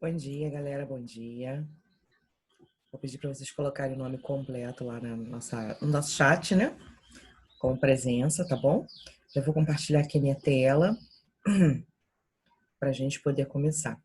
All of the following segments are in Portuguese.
Bom dia, galera. Bom dia. Vou pedir para vocês colocarem o nome completo lá no nosso chat, né? Com presença, tá bom? Eu vou compartilhar aqui minha tela para a gente poder começar.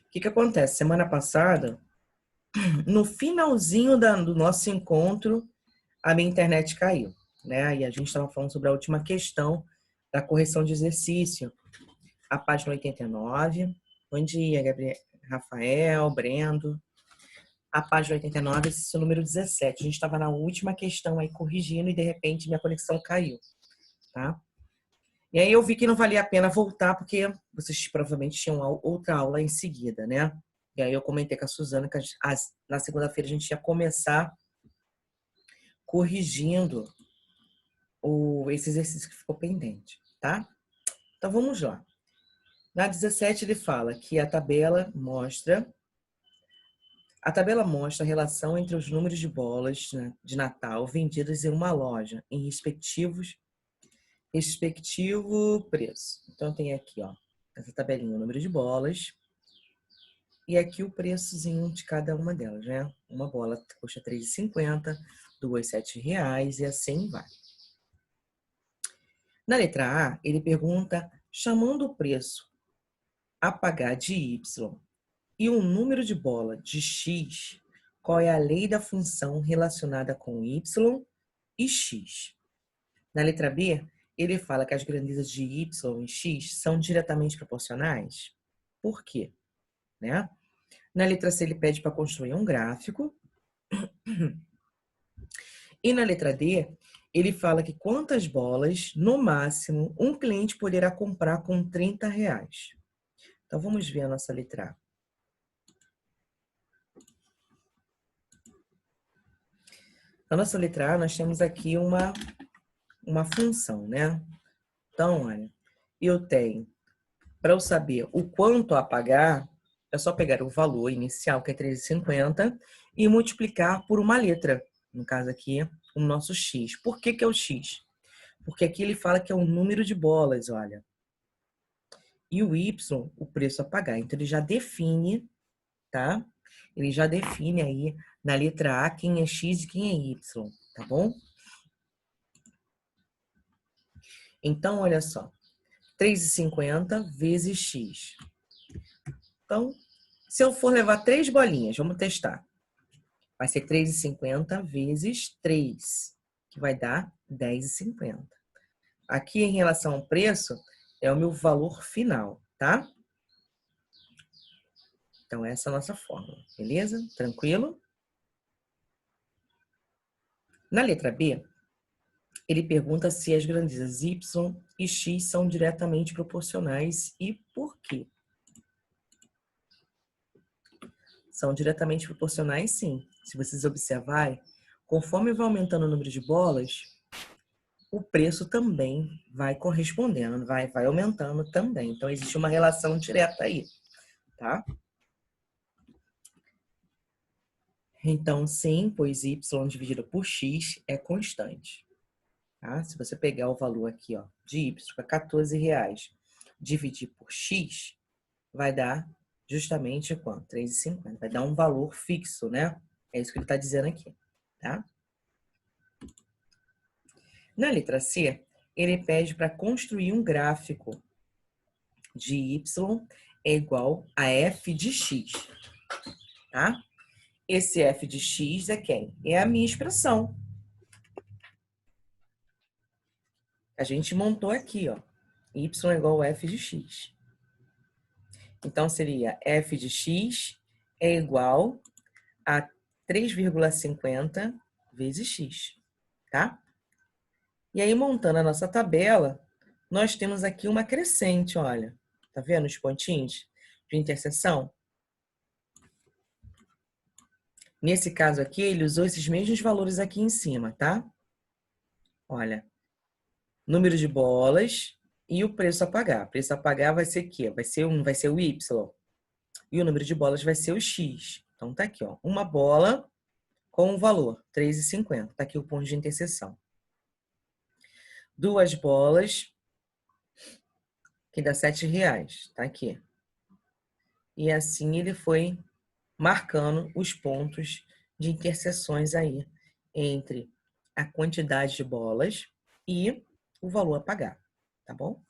O que acontece? Semana passada, no finalzinho do nosso encontro, a minha internet caiu, né? E a gente estava falando sobre a última questão da correção de exercício, a página 89. Bom dia, Gabriel, Rafael, Brendo. A página 89, esse é o número 17. A gente estava na última questão aí corrigindo e de repente minha conexão caiu, tá? E aí eu vi que não valia a pena voltar porque vocês provavelmente tinham outra aula em seguida, né? E aí eu comentei com a Suzana que na segunda-feira a gente ia começar corrigindo esse exercício que ficou pendente, tá? Então vamos lá. Na 17 ele fala que a tabela mostra a relação entre os números de bolas, né, de Natal vendidas em uma loja, em respectivo preço. Então tem aqui, ó, essa tabelinha, o número de bolas e aqui o preçozinho de cada uma delas, né? Uma bola custa R$ 3,50, duas R$ 7,00 e assim vai. Na letra A, ele pergunta, chamando o preço a pagar de Y e um número de bola de X, qual é a lei da função relacionada com Y e X? Na letra B, ele fala que as grandezas de Y e X são diretamente proporcionais. Por quê? Né? Na letra C, ele pede para construir um gráfico. E na letra D, ele fala que quantas bolas, no máximo, um cliente poderá comprar com R$ 30. Então, vamos ver a nossa letra A. Na nossa letra A, nós temos aqui uma função, né? Então, olha, eu tenho, para eu saber o quanto a pagar, é só pegar o valor inicial, que é 3,50, e multiplicar por uma letra. No caso aqui, o nosso X. Por que é o X? Porque aqui ele fala que é um número de bolas, olha. E o Y, o preço a pagar. Então, ele já define, tá? Ele já define aí na letra A quem é X e quem é Y, tá bom? Então, olha só. 3,50 vezes X. Então, se eu for levar 3 bolinhas, vamos testar. Vai ser 3,50 vezes 3, que vai dar 10,50. Aqui, em relação ao preço, é o meu valor final, tá? Então, essa é a nossa fórmula, beleza? Tranquilo? Na letra B, ele pergunta se as grandezas Y e X são diretamente proporcionais e por quê? São diretamente proporcionais, sim. Se vocês observarem, conforme vai aumentando o número de bolas, o preço também vai correspondendo, vai aumentando também. Então, existe uma relação direta aí, tá? Então, sim, pois y dividido por x é constante. Tá? Se você pegar o valor aqui, ó, de y, que é R$14, dividir por x, vai dar justamente quanto? 3,50. Vai dar um valor fixo, né? É isso que ele está dizendo aqui, tá? Na letra C, ele pede para construir um gráfico de y é igual a f de x, tá? Esse f de x é quem? É a minha expressão. A gente montou aqui, ó, y é igual a f de x. Então, seria f de x é igual a 3,50 vezes x, tá? E aí, montando a nossa tabela, nós temos aqui uma crescente, olha. Tá vendo os pontinhos de interseção? Nesse caso aqui, ele usou esses mesmos valores aqui em cima, tá? Olha, número de bolas e o preço a pagar. O preço a pagar vai ser o quê? Vai ser o Y. E o número de bolas vai ser o X. Então, tá aqui, ó. Uma bola com o valor, R$3,50. Tá aqui o ponto de interseção. Duas bolas, que dá R$7,00. Tá aqui. E assim ele foi marcando os pontos de interseções aí entre a quantidade de bolas e o valor a pagar, tá bom?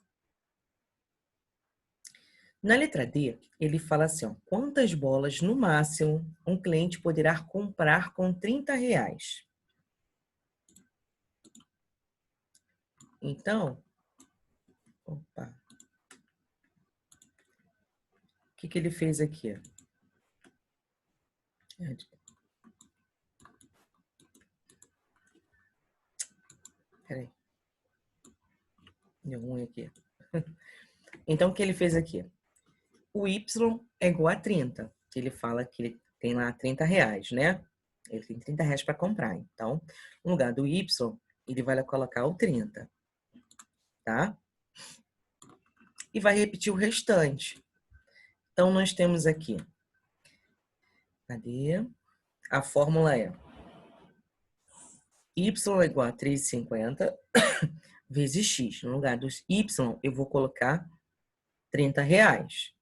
Na letra D, ele fala assim, ó, quantas bolas no máximo um cliente poderá comprar com R$30? Então, opa, o que ele fez aqui? Peraí, deu ruim aqui. Então, o que ele fez aqui? O Y é igual a 30. Ele fala que ele tem lá R$30, né? Ele tem R$30 para comprar. Então, no lugar do Y, ele vai colocar o 30, tá? E vai repetir o restante. Então, nós temos aqui. Cadê? A fórmula é Y é igual a 3,50 vezes X. No lugar dos Y, eu vou colocar R$30.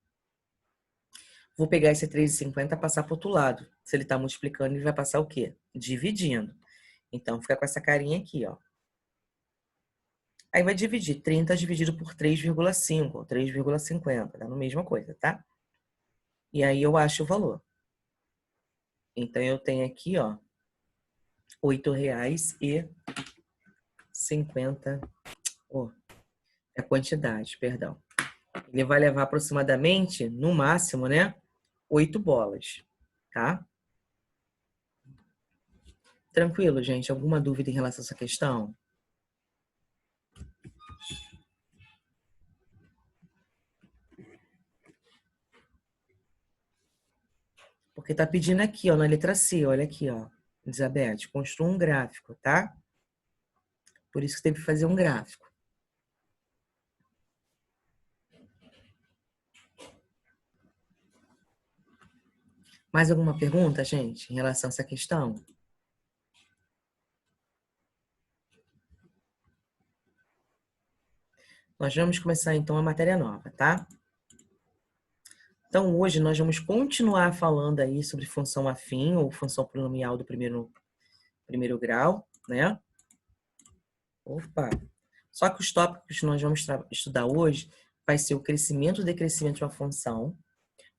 Vou pegar esse 3,50 e passar para o outro lado. Se ele está multiplicando, ele vai passar o quê? Dividindo. Então, fica com essa carinha aqui, ó. Aí vai dividir 30 dividido por 3,5, ou 3,50, dá a mesma coisa, tá? E aí eu acho o valor. Então, eu tenho aqui, ó, R$8,50, a quantidade, perdão. Ele vai levar aproximadamente, no máximo, né, 8 bolas, tá? Tranquilo, gente? Alguma dúvida em relação a essa questão? Porque tá pedindo aqui, ó, na letra C, olha aqui, ó. Elizabeth, construa um gráfico, tá? Por isso que teve que fazer um gráfico. Mais alguma pergunta, gente, em relação a essa questão? Nós vamos começar, então, a matéria nova, tá? Então, hoje nós vamos continuar falando aí sobre função afim ou função polinomial do primeiro grau, né? Opa! Só que os tópicos que nós vamos estudar hoje vai ser o crescimento e decrescimento de uma função,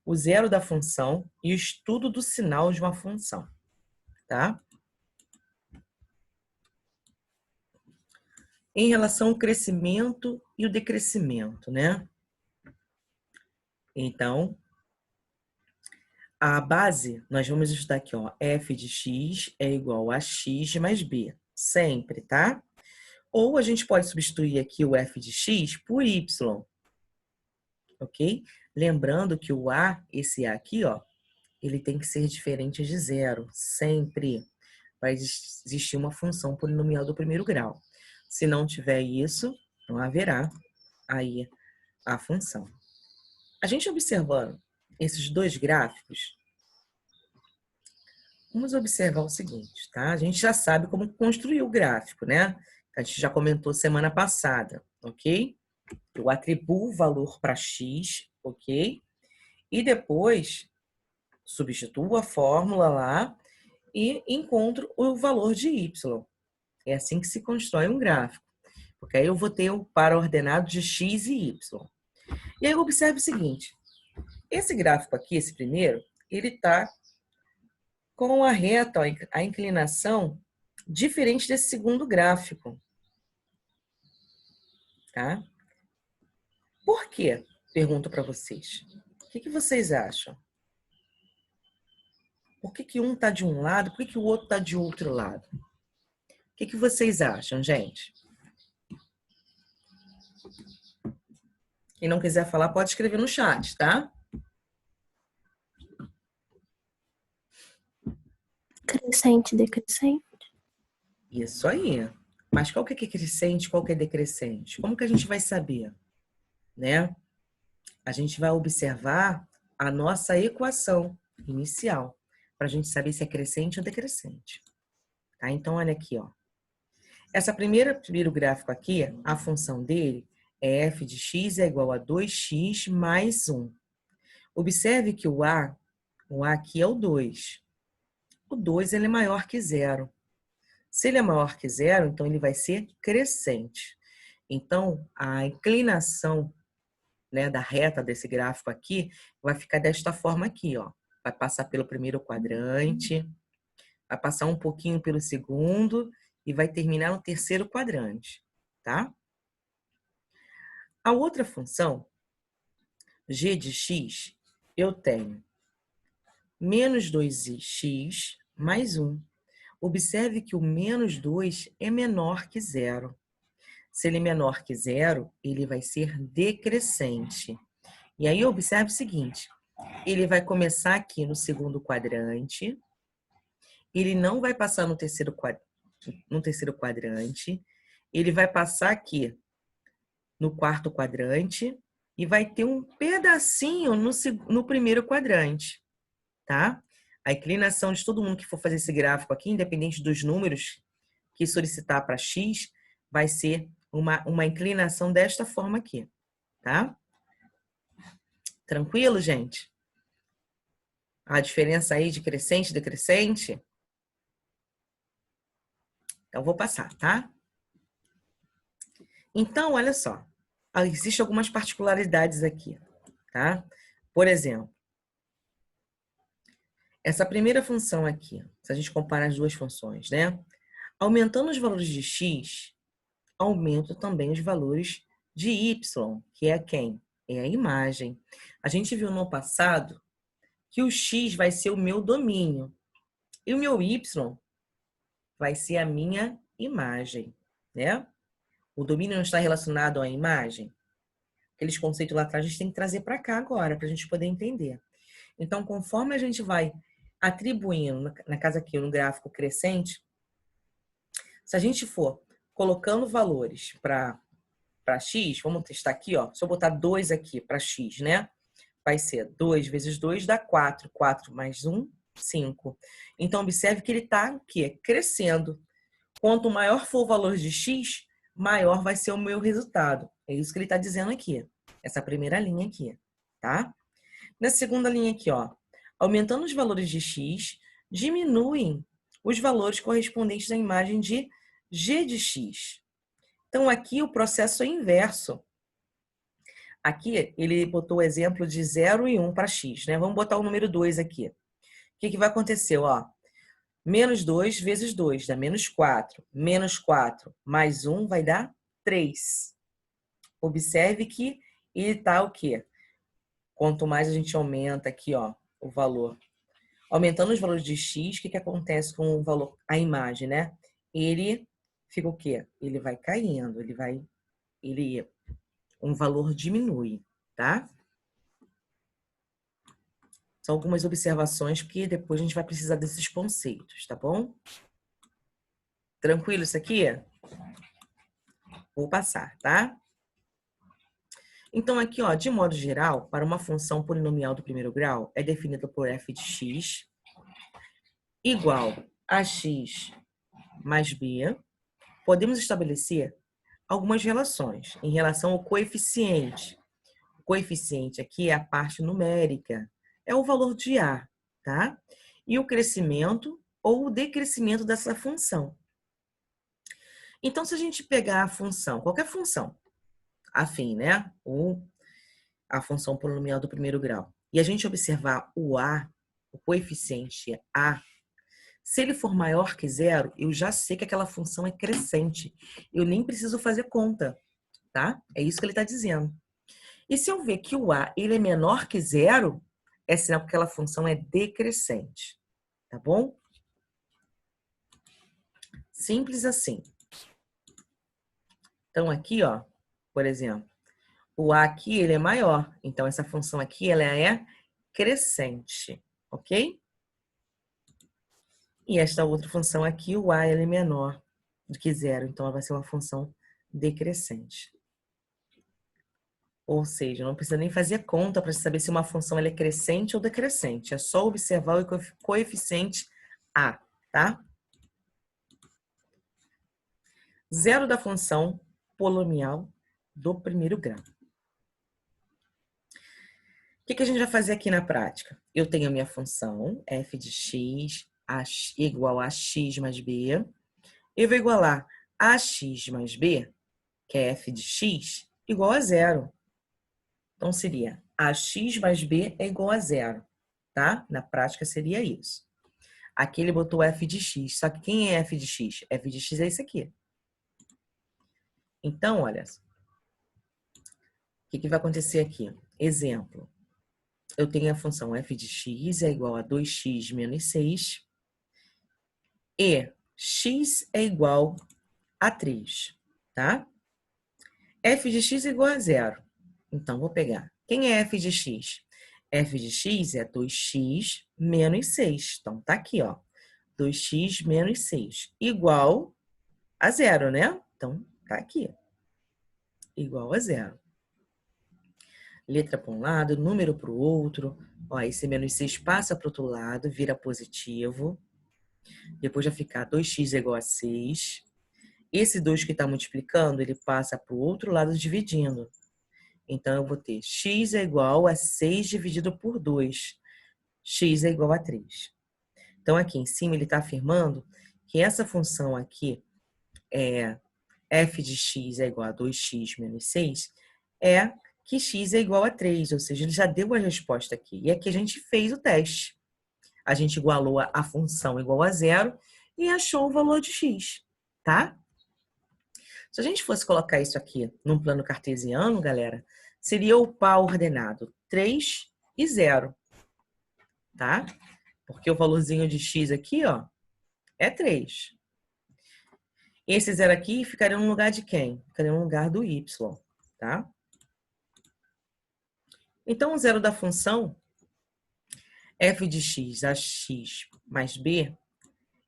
o zero da função e o estudo do sinal de uma função, tá? Em relação ao crescimento e o decrescimento, né? Então, a base, nós vamos estudar aqui, ó, f de x é igual a x mais b, sempre, tá? Ou a gente pode substituir aqui o f de x por y, ok? Lembrando que o a, esse a aqui, ó, ele tem que ser diferente de zero, sempre. Vai existir uma função polinomial do primeiro grau. Se não tiver isso, não haverá aí a função. A gente observando esses dois gráficos, vamos observar o seguinte, tá? A gente já sabe como construir o gráfico, né? A gente já comentou semana passada, ok? Eu atribuo o valor para x, ok? E depois substituo a fórmula lá e encontro o valor de y. É assim que se constrói um gráfico. Porque aí eu vou ter o par ordenado de x e y. E aí observe o seguinte. Esse gráfico aqui, esse primeiro, ele está com a reta, a inclinação, diferente desse segundo gráfico. Tá? Por quê? Pergunto para vocês. O que vocês acham? Por que um está de um lado, por que o outro está de outro lado? O que vocês acham, gente? Quem não quiser falar, pode escrever no chat, tá? Crescente, decrescente. Isso aí. Mas qual que é crescente, qual que é decrescente? Como que a gente vai saber, né? A gente vai observar a nossa equação inicial para a gente saber se é crescente ou decrescente. Tá? Então, olha aqui, ó. Essa primeiro gráfico aqui, a função dele é f de x é igual a 2x mais 1. Observe que o a aqui é o 2. O 2 ele é maior que zero. Se ele é maior que zero, então ele vai ser crescente. Então, a inclinação, né, da reta desse gráfico aqui vai ficar desta forma aqui, ó. Vai passar pelo primeiro quadrante, vai passar um pouquinho pelo segundo e vai terminar no terceiro quadrante, tá? A outra função, g de x, eu tenho menos 2x mais 1. Observe que o menos 2 é menor que zero. Se ele é menor que zero, ele vai ser decrescente. E aí, observe o seguinte, ele vai começar aqui no segundo quadrante, ele não vai passar no terceiro quadrante, ele vai passar aqui no quarto quadrante e vai ter um pedacinho no primeiro quadrante, tá? A inclinação de todo mundo que for fazer esse gráfico aqui, independente dos números que solicitar para x, vai ser uma inclinação desta forma aqui, tá? Tranquilo, gente? A diferença aí de crescente e decrescente? Então, vou passar, tá? Então, olha só. Existem algumas particularidades aqui, tá? Por exemplo, essa primeira função aqui, se a gente comparar as duas funções, né? Aumentando os valores de x, aumenta também os valores de y, que é quem? É a imagem. A gente viu no passado que o x vai ser o meu domínio e o meu y vai ser a minha imagem, né? O domínio não está relacionado à imagem. Aqueles conceitos lá atrás a gente tem que trazer para cá agora, para a gente poder entender. Então, conforme a gente vai atribuindo, na casa aqui, no gráfico crescente, se a gente for colocando valores para x, vamos testar aqui, ó. Se eu botar 2 aqui para x, né? Vai ser 2 vezes 2 dá 4. 4 mais 1, 5. Então, observe que ele está crescendo. Quanto maior for o valor de x, maior vai ser o meu resultado. É isso que ele está dizendo aqui. Essa primeira linha aqui, tá? Na segunda linha aqui, ó. Aumentando os valores de x, diminuem os valores correspondentes à imagem de g de x. Então, aqui o processo é inverso. Aqui, ele botou o exemplo de 0 e 1 para x, né? Vamos botar o número 2 aqui. O que vai acontecer, ó? Menos 2 vezes 2 dá menos 4. Menos 4 mais 1 vai dar 3. Observe que ele está o quê? Quanto mais a gente aumenta aqui, ó, o valor. Aumentando os valores de x, o que acontece com o valor, a imagem, né? Ele fica o quê? Ele vai caindo, um valor diminui, tá? São algumas observações porque depois a gente vai precisar desses conceitos, tá bom? Tranquilo isso aqui? Vou passar, tá? Então, aqui, ó, de modo geral, para uma função polinomial do primeiro grau, é definida por f de x igual a x mais b. Podemos estabelecer algumas relações em relação ao coeficiente. O coeficiente aqui é a parte numérica, é o valor de a, tá? E o crescimento ou o decrescimento dessa função. Então, se a gente pegar a função, qualquer função, afim, né? Ou a função polinomial do primeiro grau, e a gente observar o a, o coeficiente a, se ele for maior que zero, eu já sei que aquela função é crescente. Eu nem preciso fazer conta, tá? É isso que ele está dizendo. E se eu ver que o a ele é menor que zero, é sinal que aquela função é decrescente, tá bom? Simples assim. Então aqui, ó, por exemplo, o a aqui ele é maior, então essa função aqui ela é crescente, ok? E esta outra função aqui, o a, ela é menor do que zero, então ela vai ser uma função decrescente. Ou seja, não precisa nem fazer conta para saber se uma função ela é crescente ou decrescente. É só observar o coeficiente a, tá? Zero da função polinomial do primeiro grau. O que a gente vai fazer aqui na prática? Eu tenho a minha função f de x igual a x mais b. Eu vou igualar ax mais b, que é f de x, igual a zero. Então, seria ax mais b é igual a zero, tá? Na prática, seria isso. Aqui ele botou f de x, só que quem é f de x? F de x é isso aqui. Então, olha, o que vai acontecer aqui? Exemplo. Eu tenho a função f de x é igual a 2x menos 6 e x é igual a 3, tá? F de x é igual a zero. Então, vou pegar. Quem é f de x? F de x é 2x menos 6. Então, tá aqui, ó. 2x menos 6 igual a zero, né? Então, tá aqui. Igual a zero. Letra para um lado, número para o outro. Ó, esse menos 6 passa para o outro lado, vira positivo. Depois vai ficar 2x é igual a 6. Esse 2 que está multiplicando, ele passa para o outro lado dividindo. Então, eu vou ter x é igual a 6 dividido por 2. X é igual a 3. Então, aqui em cima, ele está afirmando que essa função aqui, f de x é igual a 2x menos 6, é que x é igual a 3, ou seja, ele já deu a resposta aqui. E aqui a gente fez o teste. A gente igualou a função igual a zero e achou o valor de x, tá? Se a gente fosse colocar isso aqui num plano cartesiano, galera, seria o par ordenado 3 e 0, tá? Porque o valorzinho de x aqui, ó, é 3. Esse 0 aqui ficaria no lugar de quem? Ficaria no lugar do y, tá? Então, o zero da função f de x a x mais b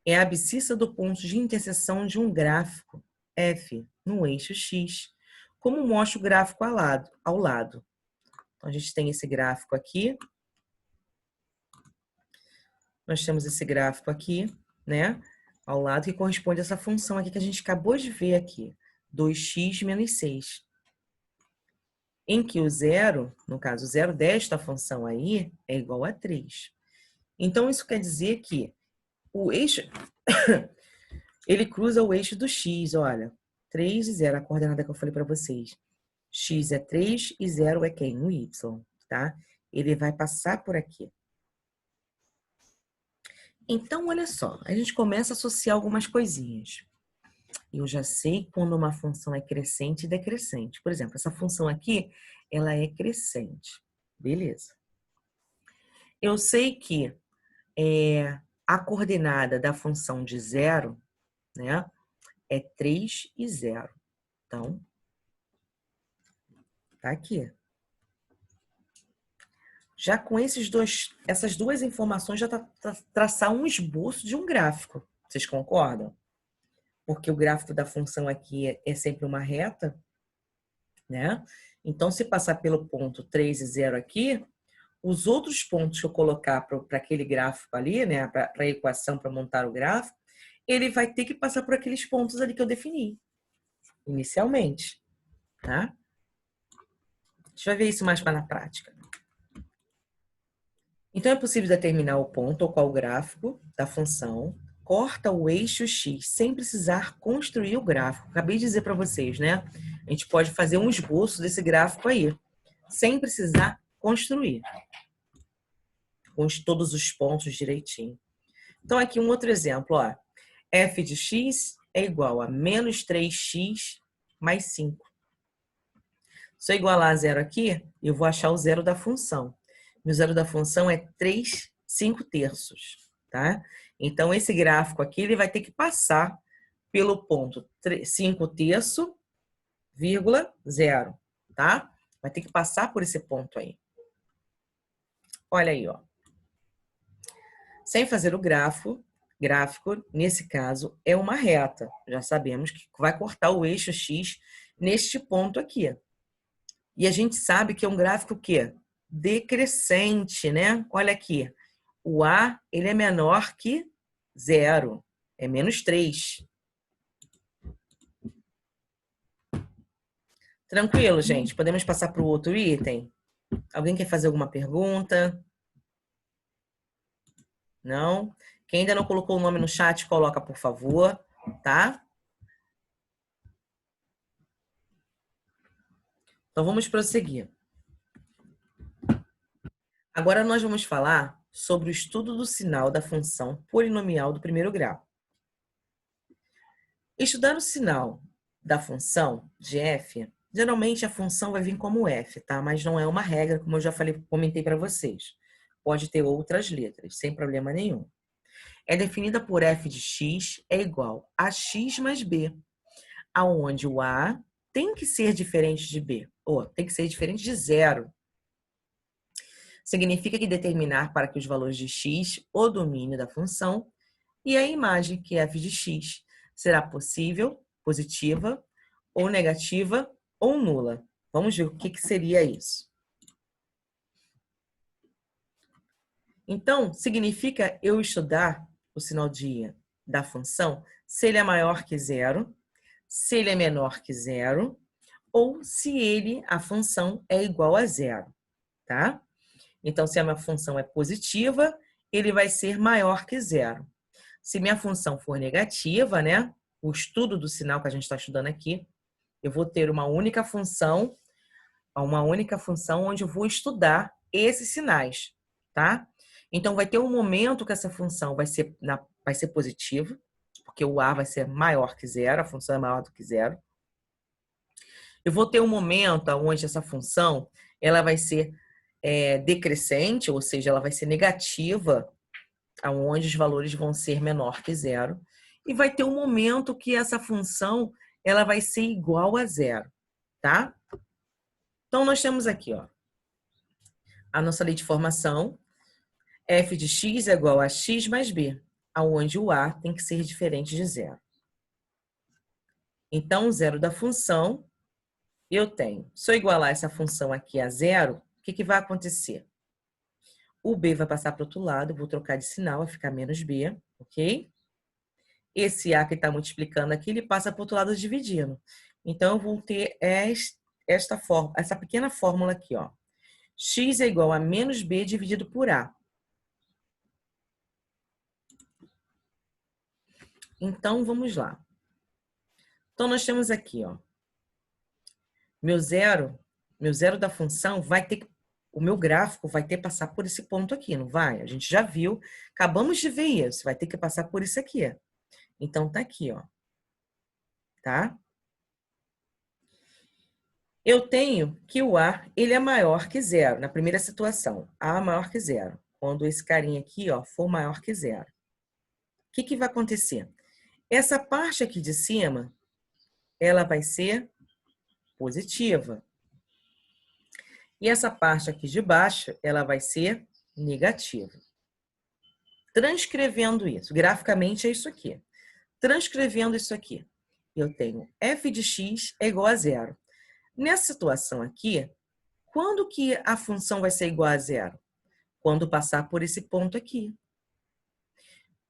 é a abscissa do ponto de interseção de um gráfico f no eixo x, como mostra o gráfico ao lado. Então, a gente tem esse gráfico aqui. Nós temos esse gráfico aqui, né? Ao lado, que corresponde a essa função aqui que a gente acabou de ver aqui. 2x menos 6. Em que o zero, no caso, o zero desta função aí, é igual a 3. Então, isso quer dizer que o eixo, ele cruza o eixo do x, olha. 3 e 0, a coordenada que eu falei para vocês. X é 3 e 0 é quem? O y, tá? Ele vai passar por aqui. Então, olha só, a gente começa a associar algumas coisinhas. Eu já sei quando uma função é crescente e decrescente. Por exemplo, essa função aqui, ela é crescente. Beleza. Eu sei que a coordenada da função de zero, né, é 3 e 0. Então, tá aqui. Já com essas duas informações, já tá traçar um esboço de um gráfico. Vocês concordam? Porque o gráfico da função aqui é sempre uma reta, né? Então, se passar pelo ponto 3 e 0 aqui, os outros pontos que eu colocar para aquele gráfico ali, né, para a equação, para montar o gráfico, ele vai ter que passar por aqueles pontos ali que eu defini inicialmente, tá? A gente vai ver isso mais para na prática. Então, é possível determinar o ponto ao qual o gráfico da função corta o eixo x sem precisar construir o gráfico. Acabei de dizer para vocês, né? A gente pode fazer um esboço desse gráfico aí, sem precisar construir, com todos os pontos direitinho. Então, aqui um outro exemplo, ó. F de x é igual a menos 3x mais 5. Se eu igualar a zero aqui, eu vou achar o zero da função. O zero da função é 3 5/3, tá? Então, esse gráfico aqui, ele vai ter que passar pelo ponto 5/3, vírgula, 0, tá? Vai ter que passar por esse ponto aí. Olha aí, ó. Sem fazer o gráfico, Gráfico, nesse caso, é uma reta. Já sabemos que vai cortar o eixo X neste ponto aqui. E a gente sabe que é um gráfico o quê? Decrescente, né? Olha aqui. O A, ele é menor que zero. É menos 3. Tranquilo, gente? Podemos passar para o outro item? Alguém quer fazer alguma pergunta? Não? Quem ainda não colocou o nome no chat, coloca, por favor, tá? Então, vamos prosseguir. Agora, nós vamos falar sobre o estudo do sinal da função polinomial do primeiro grau. Estudar o sinal da função de f, geralmente a função vai vir como f, tá? Mas não é uma regra, como eu já comentei para vocês. Pode ter outras letras, sem problema nenhum. É definida por f de x é igual a x mais b, aonde o a tem que ser diferente de b, ou tem que ser diferente de zero. Significa que determinar para que os valores de x o domínio da função e a imagem, que é f de x, será possível, positiva, ou negativa, ou nula. Vamos ver o que seria isso. Então, significa eu estudar o sinal da função se ele é maior que zero, se ele é menor que zero, ou se a função é igual a zero, tá? Então, se a minha função é positiva, ele vai ser maior que zero. Se minha função for negativa, né? O estudo do sinal que a gente está estudando aqui, eu vou ter uma única função onde eu vou estudar esses sinais, tá? Então, vai ter um momento que essa função vai ser positiva, porque o A vai ser maior que zero, a função é maior do que zero. Eu vou ter um momento onde essa função ela vai ser decrescente, ou seja, ela vai ser negativa, onde os valores vão ser menor que zero. E vai ter um momento que essa função ela vai ser igual a zero, tá? Então, nós temos aqui, ó, a nossa lei de formação. F de x é igual a x mais b, onde o a tem que ser diferente de zero. Então, o zero da função, eu tenho. Se eu igualar essa função aqui a zero, o que vai acontecer? O b vai passar para o outro lado, vou trocar de sinal, vai ficar menos b, ok? Esse a que está multiplicando aqui, ele passa para o outro lado dividindo. Então, eu vou ter essa pequena fórmula aqui, ó. X é igual a menos b dividido por a. Então, vamos lá. Então, nós temos aqui, ó, meu zero da função o meu gráfico vai ter que passar por esse ponto aqui, não vai? A gente já viu, acabamos de ver isso, vai ter que passar por isso aqui. Então, tá aqui, ó. Tá? Eu tenho que o A, ele é maior que zero, na primeira situação. A maior que zero. Quando esse carinha aqui, ó, for maior que zero. O que vai acontecer? Essa parte aqui de cima, ela vai ser positiva. E essa parte aqui de baixo, ela vai ser negativa. Transcrevendo isso, graficamente é isso aqui. Transcrevendo isso aqui, eu tenho f de x é igual a zero. Nessa situação aqui, quando que a função vai ser igual a zero? Quando passar por esse ponto aqui.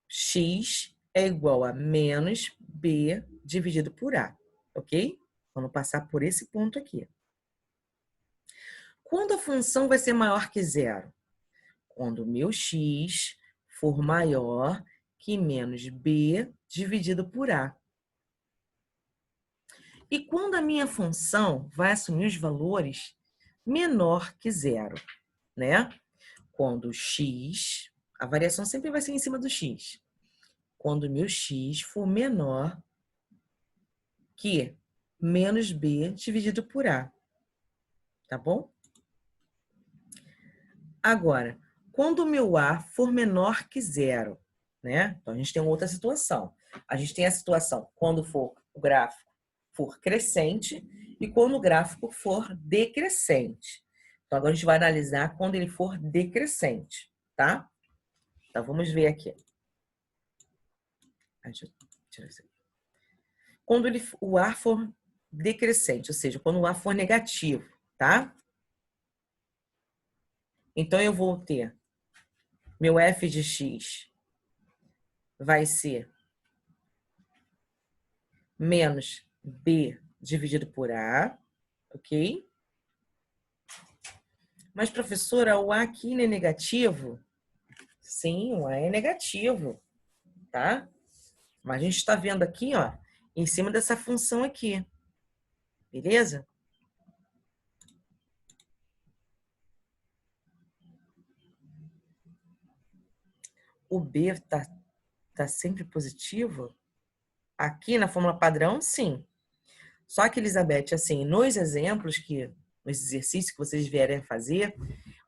X é igual a menos b dividido por a, ok? Quando passar por esse ponto aqui. Quando a função vai ser maior que zero? Quando o meu x for maior que menos b dividido por a. E quando a minha função vai assumir os valores menor que zero, né? Quando x, a variação sempre vai ser em cima do x. Quando o meu x for menor que menos b dividido por a. Tá bom? Agora, quando o meu a for menor que zero, né? Então, a gente tem uma outra situação. A gente tem a situação quando o gráfico for crescente e quando o gráfico for decrescente. Então, agora a gente vai analisar quando ele for decrescente, tá? Então, vamos ver aqui. Deixa eu tirar isso aqui. Quando o A for decrescente, ou seja, quando o A for negativo, tá? Então, eu vou ter meu f de x vai ser menos b dividido por a, ok? Mas, professora, o a aqui não é negativo? Sim, o a é negativo, tá? Mas a gente está vendo aqui, ó, em cima dessa função aqui, beleza? O b tá sempre positivo? Aqui na fórmula padrão, sim. Só que, Elizabeth, assim, nos exemplos nos exercícios que vocês vierem a fazer,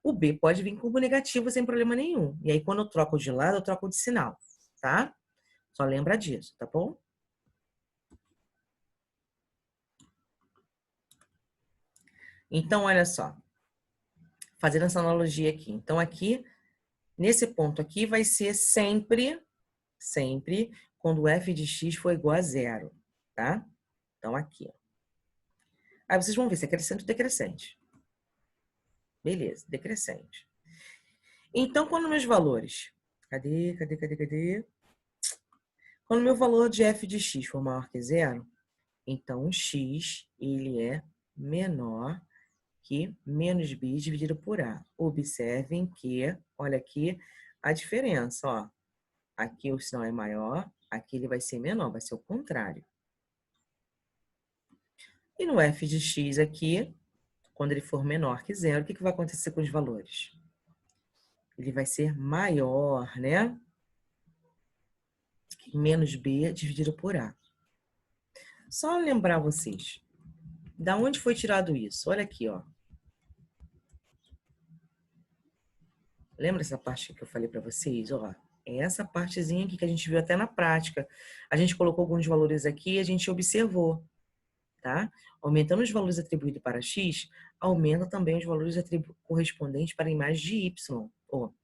o B pode vir como negativo sem problema nenhum. E aí, quando eu troco de lado, eu troco de sinal, tá? Só lembra disso, tá bom? Então, olha só. Fazendo essa analogia aqui. Então, aqui, nesse ponto aqui, vai ser sempre, quando o f de x for igual a zero, tá? Então, aqui, ó. Aí vocês vão ver se é crescente ou decrescente. Beleza, decrescente. Então, quando meus valores... Cadê? Quando meu valor de f de x for maior que zero, então o x ele é menor que menos b dividido por a. Observem que, olha aqui a diferença, ó. Aqui o sinal é maior, aqui ele vai ser menor, vai ser o contrário. E no f de x aqui, quando ele for menor que zero, o que vai acontecer com os valores? Ele vai ser maior, né? Que menos b dividido por a. Só lembrar vocês, da onde foi tirado isso? Olha aqui, ó. Lembra essa parte que eu falei para vocês? Ó, é essa partezinha aqui que a gente viu até na prática. A gente colocou alguns valores aqui e a gente observou, tá? Aumentando os valores atribuídos para x, aumenta também os valores correspondentes para a imagem de y, ou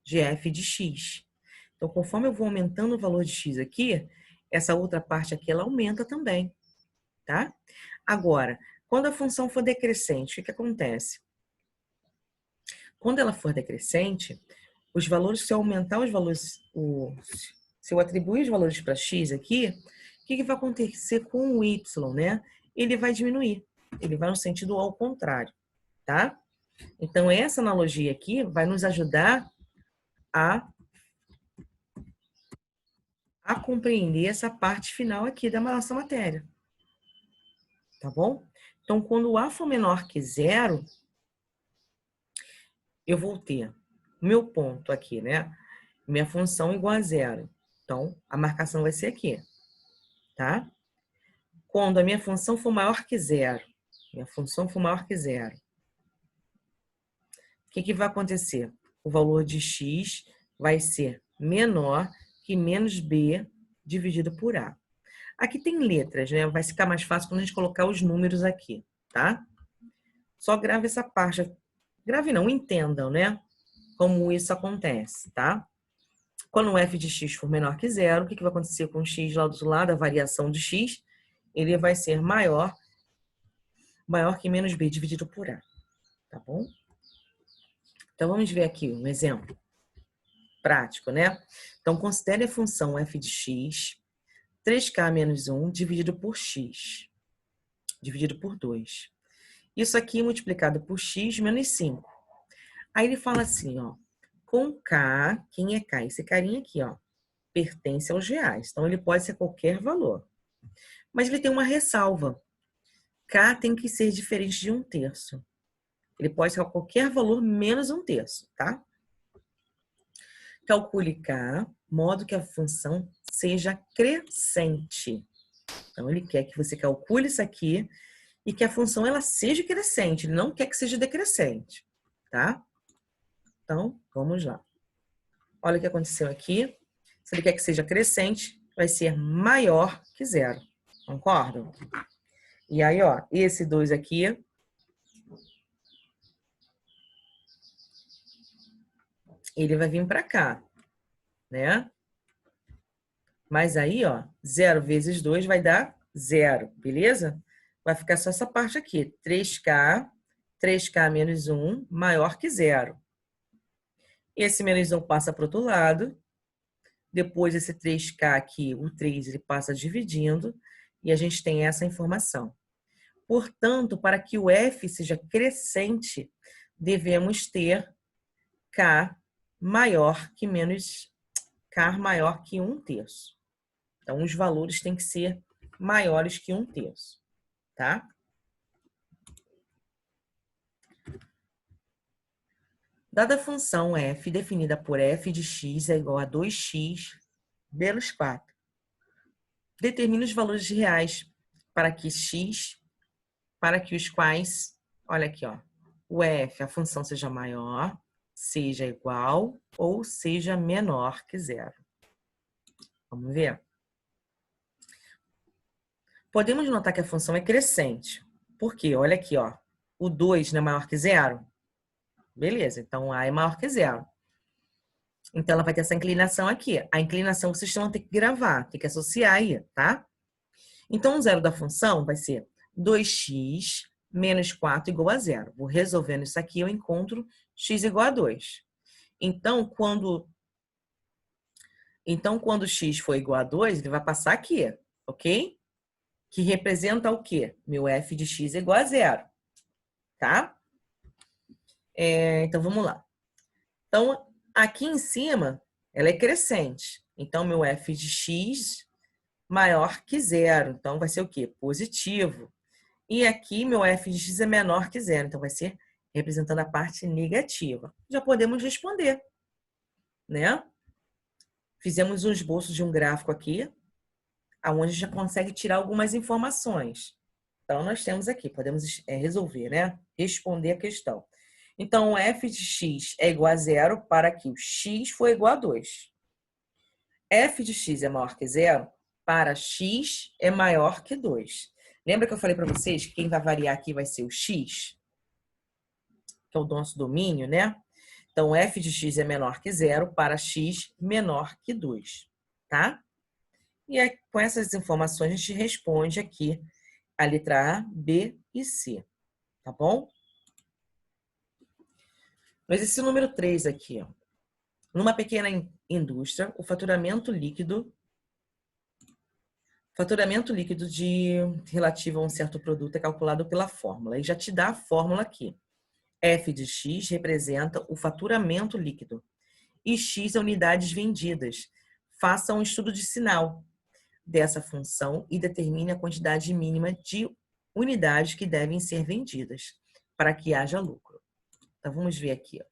de f de x. Então, conforme eu vou aumentando o valor de x aqui, essa outra parte aqui, ela aumenta também, tá? Agora, quando a função for decrescente, o que acontece? Quando ela for decrescente, os valores, se eu aumentar os valores, se eu atribuir os valores para x aqui, o que vai acontecer com o y, né? Ele vai diminuir, ele vai no sentido ao contrário, tá? Então, essa analogia aqui vai nos ajudar a compreender essa parte final aqui da nossa matéria, tá bom? Então, quando o a for menor que zero, eu vou ter meu ponto aqui, né? Minha função igual a zero. Então, a marcação vai ser aqui, tá? Quando a minha função for maior que zero, o que vai acontecer? O valor de x vai ser menor que menos b dividido por a. Aqui tem letras, né? Vai ficar mais fácil quando a gente colocar os números aqui, tá? Só grave essa parte. Grave não, entendam, né? Como isso acontece, tá? Quando o f de x for menor que zero, o que vai acontecer com o x lá do lado, a variação de x? Ele vai ser maior que menos b dividido por a, tá bom? Então, vamos ver aqui um exemplo prático, né? Então, considere a função f de x, 3k menos 1 dividido por x, dividido por 2. Isso aqui multiplicado por x menos 5. Aí ele fala assim, ó, com k, quem é k? Esse carinha aqui, ó, pertence aos reais. Então, ele pode ser qualquer valor. Mas ele tem uma ressalva. K tem que ser diferente de 1/3. Ele pode ser qualquer valor menos 1/3, tá? Calcule K, modo que a função seja crescente. Então, ele quer que você calcule isso aqui e que a função ela seja crescente. Ele não quer que seja decrescente, tá? Então, vamos lá. Olha o que aconteceu aqui. Se ele quer que seja crescente, vai ser maior que zero. Concordam? E aí, ó, esse 2 aqui ele vai vir para cá, né? Mas aí, ó, 0 vezes 2 vai dar 0, beleza? Vai ficar só essa parte aqui, 3K menos 1 maior que 0. Esse menos 1 passa para o outro lado. Depois, esse 3K aqui, o 3, ele passa dividindo. E a gente tem essa informação. Portanto, para que o F seja crescente, devemos ter K maior que 1/3. Então, os valores têm que ser maiores que 1/3, tá? Dada a função f definida por f de x é igual a 2x menos 4, determine os valores reais para que os quais, olha aqui, ó, o f, a função seja maior, seja igual ou seja menor que 0. Vamos ver? Podemos notar que a função é crescente. Por quê? Olha aqui, ó. O 2 não é maior que 0? Beleza, então A é maior que 0. Então, ela vai ter essa inclinação aqui. A inclinação vocês vão ter que gravar, tem que associar aí, tá? Então, o zero da função vai ser 2x menos 4 igual a 0. Vou resolvendo isso aqui, eu encontro x igual a 2. Então, quando x for igual a 2, ele vai passar aqui, ok? Que representa o quê? Meu f de x é igual a 0, tá? Então, vamos lá. Então, aqui em cima, ela é crescente. Então, meu f de x maior que 0. Então, vai ser o quê? Positivo. E aqui, meu f de x é menor que 0. Então, vai ser representando a parte negativa. Já podemos responder, né? Fizemos um esboço de um gráfico aqui, onde a gente já consegue tirar algumas informações. Então, nós temos aqui, podemos resolver, né? Responder a questão. Então, o f de x é igual a 0 para que o x for igual a 2. F de x é maior que 0 para x é maior que 2. Lembra que eu falei para vocês que quem vai variar aqui vai ser o x? Que é o nosso domínio, né? Então, f de x é menor que 0 para x menor que 2, tá? E aí, com essas informações, a gente responde aqui a letra A, B e C, tá bom? Mas esse número 3 aqui, ó. Numa pequena indústria, o faturamento líquido relativo a um certo produto é calculado pela fórmula. E já te dá a fórmula aqui. F de x representa o faturamento líquido. E x é unidades vendidas. Faça um estudo de sinal dessa função e determine a quantidade mínima de unidades que devem ser vendidas para que haja lucro. Então, vamos ver aqui, ó.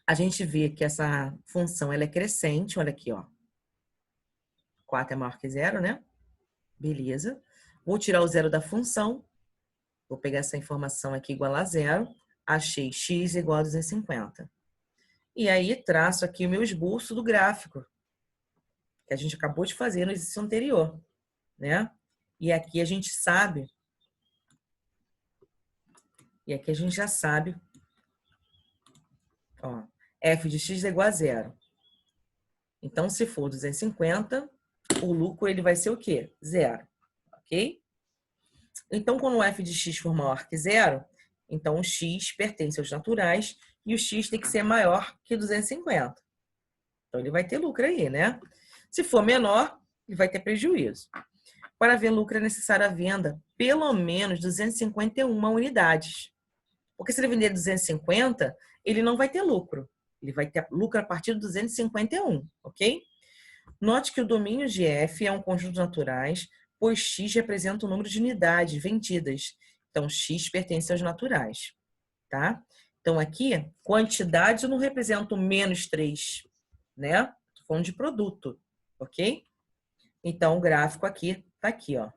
A gente vê que essa função ela é crescente, olha aqui, ó. 4 é maior que 0, né? Beleza. Vou tirar o 0 da função. Vou pegar essa informação aqui igual a 0. Achei x igual a 250. E aí traço aqui o meu esboço do gráfico, que a gente acabou de fazer no exercício anterior, né? E aqui a gente sabe, já sabe, ó, f de x é igual a 0. Então, se for 250, o lucro ele vai ser o quê? 0, ok? Então, quando o f de x for maior que 0, então o x pertence aos naturais e o x tem que ser maior que 250. Então, ele vai ter lucro aí, né? Se for menor, ele vai ter prejuízo. Para haver lucro, é necessário a venda pelo menos 251 unidades. Porque se ele vender 250, ele não vai ter lucro. Ele vai ter lucro a partir de 251, ok? Note que o domínio de F é um conjunto de naturais, pois X representa o número de unidades vendidas. Então, X pertence aos naturais, tá? Então, aqui, quantidade eu não represento menos 3, né? Estou falando de produto, ok? Então, o gráfico aqui tá aqui, ó.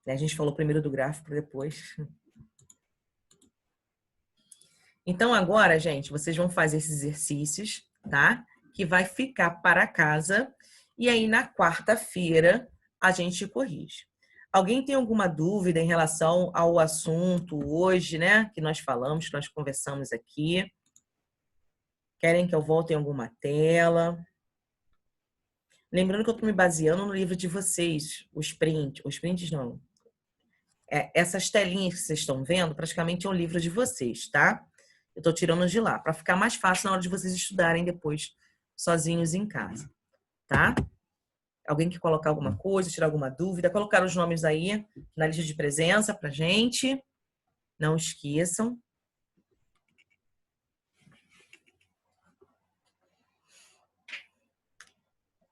A gente falou primeiro do gráfico, depois. Então, agora, gente, vocês vão fazer esses exercícios, tá? Que vai ficar para casa. E aí, na quarta-feira, a gente corrige. Alguém tem alguma dúvida em relação ao assunto hoje, né? Que nós falamos, que nós conversamos aqui? Querem que eu volte em alguma tela? Lembrando que eu estou me baseando no livro de vocês, os prints não. Essas telinhas que vocês estão vendo, praticamente é um livro de vocês, tá? Eu estou tirando de lá, para ficar mais fácil na hora de vocês estudarem depois, sozinhos em casa, tá? Alguém quer colocar alguma coisa, tirar alguma dúvida? Colocar os nomes aí na lista de presença pra gente. Não esqueçam.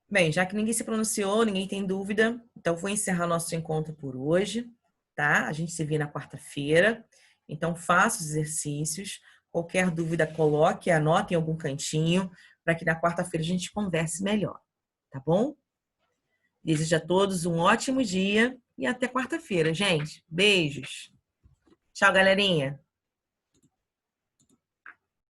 Bem, já que ninguém se pronunciou, ninguém tem dúvida, então vou encerrar nosso encontro por hoje, tá? A gente se vê na quarta-feira. Então faça os exercícios. Qualquer dúvida, coloque, anote em algum cantinho, para que na quarta-feira a gente converse melhor, tá bom? Desejo a todos um ótimo dia e até quarta-feira, gente. Beijos. Tchau, galerinha.